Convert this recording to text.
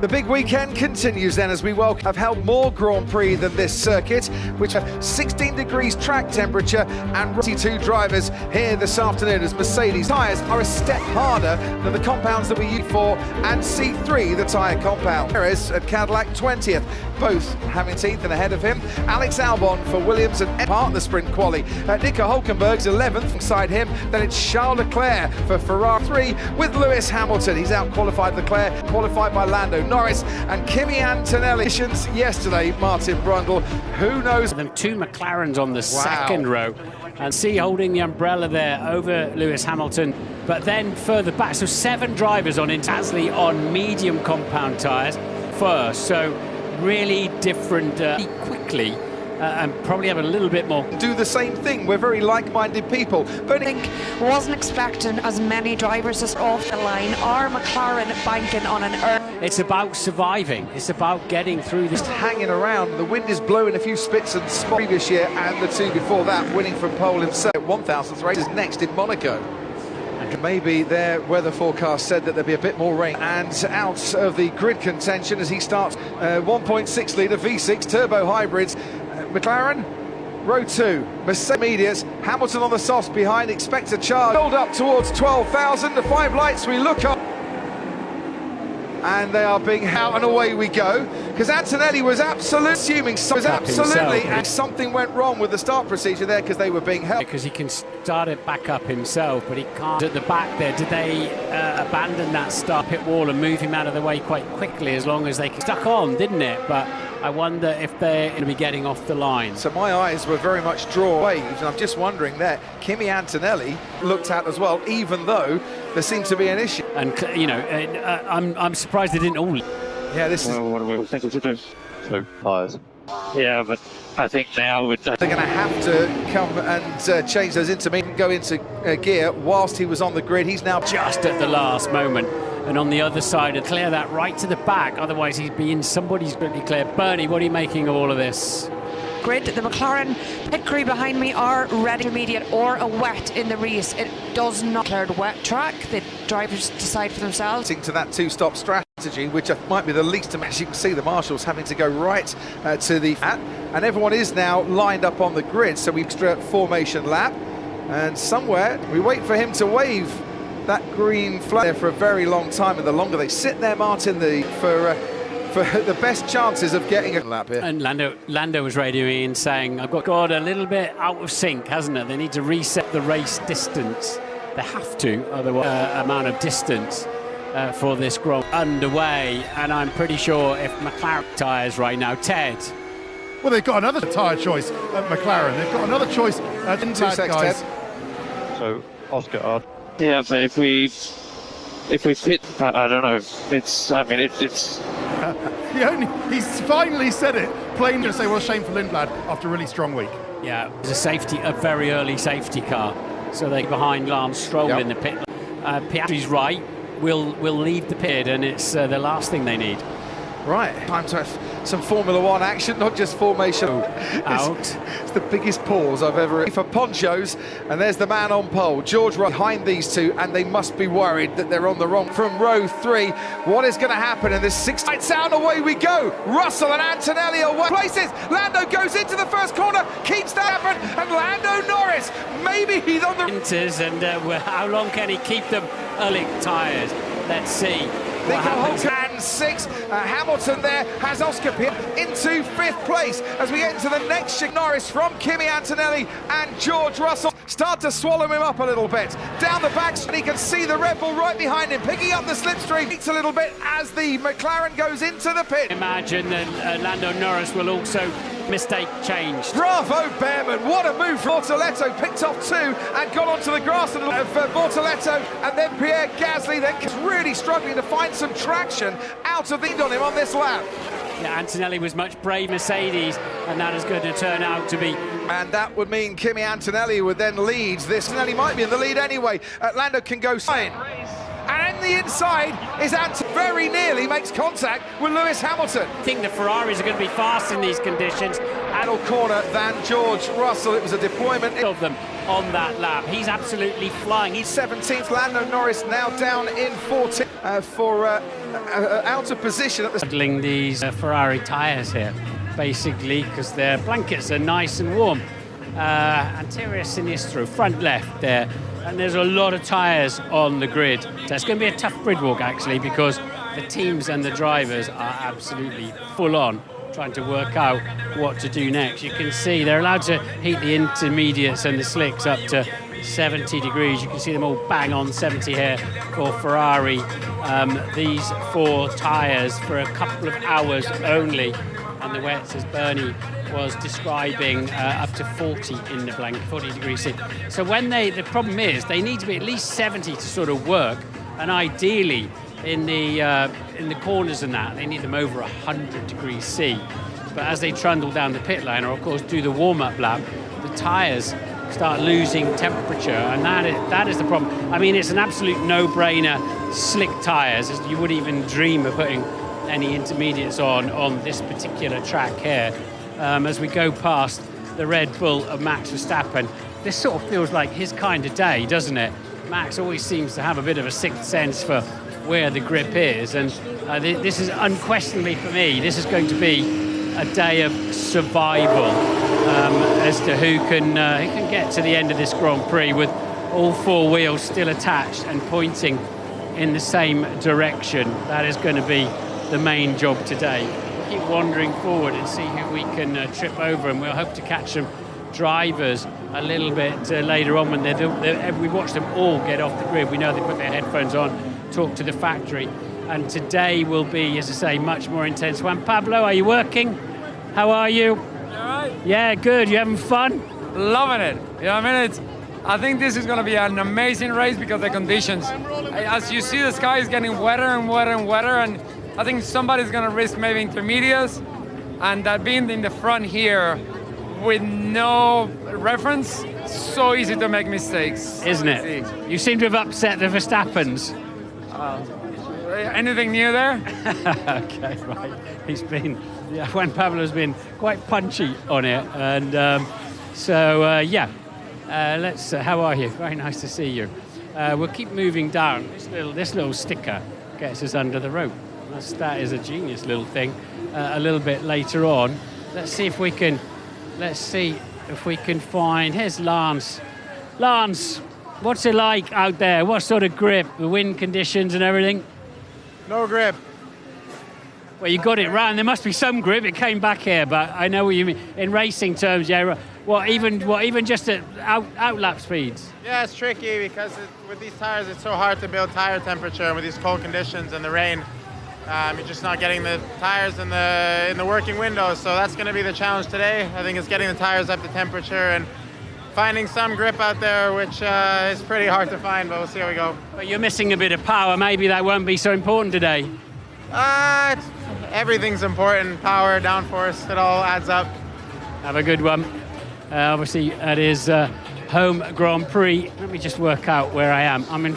The big weekend continues then as we have held more Grand Prix than this circuit, which are 16 degrees track temperature and 22 drivers here this afternoon as Mercedes tyres are a step harder than the compounds that we use for and C3, the tyre compound. Perez at Cadillac 20th, both having 18th and ahead of him. Alex Albon for Williams and part the sprint quali. Nico Hulkenberg's 11th beside him. Then it's Charles Leclerc for Ferrari 3 with Lewis Hamilton. He's out-qualified Leclerc, qualified by Lando Norris and Kimi Antonelli. Yesterday, Martin Brundle, who knows? Them two McLarens on the second row and see holding the umbrella there over Lewis Hamilton, but then further back, so 7 drivers on Gasly on medium compound tyres first, so really different quickly and probably have a little bit more. Do the same thing, we're very like-minded people. But I think wasn't expecting as many drivers as off the line. Our McLaren banking on an It's about surviving, it's about getting through this. Hanging around, the wind is blowing a few spits and spots previous year and the two before that, winning from pole himself. 1,000th race is next in Monaco. Maybe their weather forecast said that there'd be a bit more rain. And out of the grid contention as he starts 1.6 litre V6 turbo hybrids. McLaren, row 2, Mercedes medias, Hamilton on the softs behind, expect a charge. Build up towards 12,000, the 5 lights we look up. And they are being out and away we go. Because Antonelli was absolutely assuming something went wrong with the start procedure there because they were being held. Because he can start it back up himself, but he can't. At the back there, did they abandon that start pit wall and move him out of the way quite quickly as long as they stuck on, didn't it? But I wonder if they're going to be getting off the line. So my eyes were very much drawn away, and I'm just wondering there, Kimi Antonelli looked at as well, even though there seems to be an issue. And, you know, I'm surprised they didn't all. Yeah, this is... Well, what do we think we should do? So, tyres. Yeah, but I think now they're going to have to come and change those intermediate, go into gear whilst he was on the grid. He's now just at the last moment. And on the other side, to clear that right to the back, otherwise he'd be in somebody's grid. Clear. Bernie, what are you making of all of this? grid. The McLaren pit crew behind me are ready intermediate or a wet in the race. It does not declare a wet track. The drivers decide for themselves. To that two-stop strategy, which might be the least, as you can see the marshals having to go right to the and everyone is now lined up on the grid, so we extra formation lap, and somewhere we wait for him to wave that green flag there for a very long time, and the longer they sit there, Martin, for the best chances of getting a lap here. And Lando was radioing in saying, I've got a little bit out of sync, hasn't it? They need to reset the race distance. They have to, otherwise amount of distance for this Grand underway. And I'm pretty sure if McLaren tyres right now, Ted. Well, they've got another tyre choice at McLaren. They've got another choice at Lindblad, guys. So, Oscar, yeah, but if we fit, I don't know. It's. I mean, it's. He's finally said it. Plain to say, well, shame for Lindblad after a really strong week. Yeah, there's a very early safety car, so they're behind Lance Stroll in the pit. Piastri's right. Will leave the pit, and it's the last thing they need. Right, time to have some Formula One action, not just formation. Out. It's the biggest pause I've ever for ponchos, and there's the man on pole, George Russell behind these two, and they must be worried that they're on the wrong. From row 3, what is going to happen in this 6 lights out, away we go. Russell and Antonelli are places. Lando goes into the first corner, keeps that happen, and Lando Norris, maybe he's on the Winters, and how long can he keep them early tyres? Let's see. What happens. And 6, Hamilton there has Oscar into 5th place as we get into the next Norris from Kimi Antonelli and George Russell start to swallow him up a little bit. Down the back, and he can see the Red Bull right behind him, picking up the slipstream. It's a little bit as the McLaren goes into the pit. Imagine that Lando Norris will also mistake changed. Bravo, Behrman, what a move from Bortoletto, picked off 2 and got onto the grass of Bortoletto, and then Pierre Gasly then really struggling to find some traction out of the lead on him on this lap. Yeah, Antonelli was much brave Mercedes, and that is going to turn out to be. And that would mean Kimi Antonelli would then lead this. Antonelli might be in the lead anyway. Lando can go sign. And in the inside is very nearly makes contact with Lewis Hamilton. I think the Ferraris are going to be fast in these conditions. Corner than George Russell. It was a deployment Of them. on that lap. He's absolutely flying. He's 17th, Lando Norris now down in 14th for out of position at the... Handling these Ferrari tyres here, basically, because their blankets are nice and warm. Anterior Sinistro, front left there, and there's a lot of tyres on the grid. So it's going to be a tough grid walk, actually, because the teams and the drivers are absolutely full on trying to work out what to do next. You can see they're allowed to heat the intermediates and the slicks up to 70 degrees. You can see them all bang on 70 here for Ferrari. These 4 tyres for a couple of hours only, and the wets, as Bernie was describing, up to 40 in the blanket, 40 degrees C. So when the problem is they need to be at least 70 to sort of work, and ideally in the corners and that, they need them over 100 degrees C. But as they trundle down the pit lane, or of course do the warm-up lap, the tyres start losing temperature, and that is the problem. I mean, it's an absolute no-brainer, slick tyres. You wouldn't even dream of putting any intermediates on this particular track here. As we go past the Red Bull of Max Verstappen, this sort of feels like his kind of day, doesn't it? Max always seems to have a bit of a sixth sense for where the grip is, and this is unquestionably, for me, this is going to be a day of survival as to who can get to the end of this Grand Prix with all 4 wheels still attached and pointing in the same direction. That is going to be the main job today. We'll keep wandering forward and see who we can trip over, and we'll hope to catch some drivers a little bit later on when we watch them all get off the grid. We know they put their headphones on, talk to the factory, and today will be, as I say, much more intense. Juan Pablo, are you working? How are you? You all right? Yeah, good. You having fun? Loving it. You know, I mean, I think this is going to be an amazing race because the conditions. As you see, the sky is getting wetter and wetter and wetter, and I think somebody's going to risk maybe intermediates, and that being in the front here with no reference, so easy to make mistakes. Isn't it? You seem to have upset the Verstappens. Anything new there? Okay, right. Juan Pablo's been quite punchy on it, and let's. How are you? Very nice to see you. We'll keep moving down. This little sticker gets us under the rope. That is a genius little thing. A little bit later on, let's see if we can find. Here's Lance. Lance, what's it like out there? What sort of grip? The wind conditions and everything? No grip. Well, you got it right. There must be some grip. It came back here, but I know what you mean. In racing terms, yeah. Even just at out lap speeds? Yeah, it's tricky because with these tires, it's so hard to build tire temperature, and with these cold conditions and the rain, you're just not getting the tires in the working window. So that's going to be the challenge today. I think it's getting the tires up to temperature and finding some grip out there, which is pretty hard to find, but we'll see how we go. But you're missing a bit of power. Maybe that won't be so important today. Everything's important. Power, downforce, it all adds up. Have a good one. Obviously, it is home Grand Prix. Let me just work out where I am. I'm in